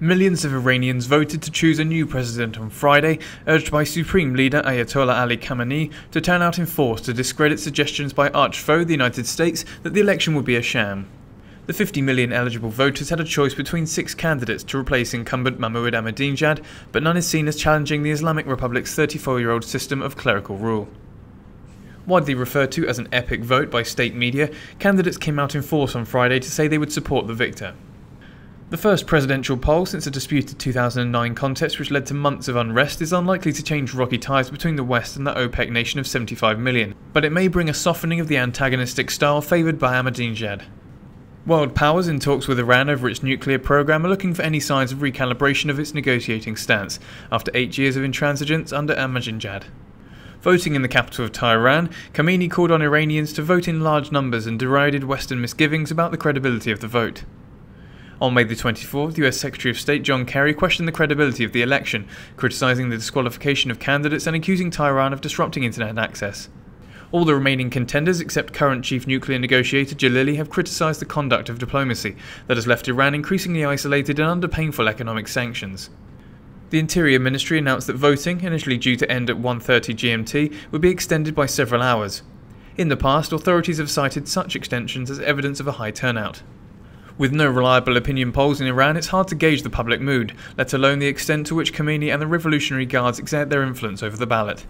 Millions of Iranians voted to choose a new president on Friday, urged by Supreme Leader Ayatollah Ali Khamenei to turn out in force to discredit suggestions by arch-foe the United States that the election would be a sham. The 50 million eligible voters had a choice between 6 candidates to replace incumbent Mahmoud Ahmadinejad, but none is seen as challenging the Islamic Republic's 34-year-old system of clerical rule. Widely referred to as an epic vote by state media, candidates came out in force on Friday to say they would support the victor. The first presidential poll since a disputed 2009 contest which led to months of unrest is unlikely to change rocky ties between the West and the OPEC nation of 75 million, but it may bring a softening of the antagonistic style favoured by Ahmadinejad. World powers in talks with Iran over its nuclear program are looking for any signs of recalibration of its negotiating stance, after 8 years of intransigence under Ahmadinejad. Voting in the capital of Tehran, Khamenei called on Iranians to vote in large numbers and derided Western misgivings about the credibility of the vote. On May the 24th, US Secretary of State John Kerry questioned the credibility of the election, criticising the disqualification of candidates and accusing Tehran of disrupting internet access. All the remaining contenders, except current chief nuclear negotiator Jalili, have criticised the conduct of diplomacy that has left Iran increasingly isolated and under painful economic sanctions. The Interior Ministry announced that voting, initially due to end at 1:30 GMT, would be extended by several hours. In the past, authorities have cited such extensions as evidence of a high turnout. With no reliable opinion polls in Iran, it's hard to gauge the public mood, let alone the extent to which Khamenei and the Revolutionary Guards exert their influence over the ballot.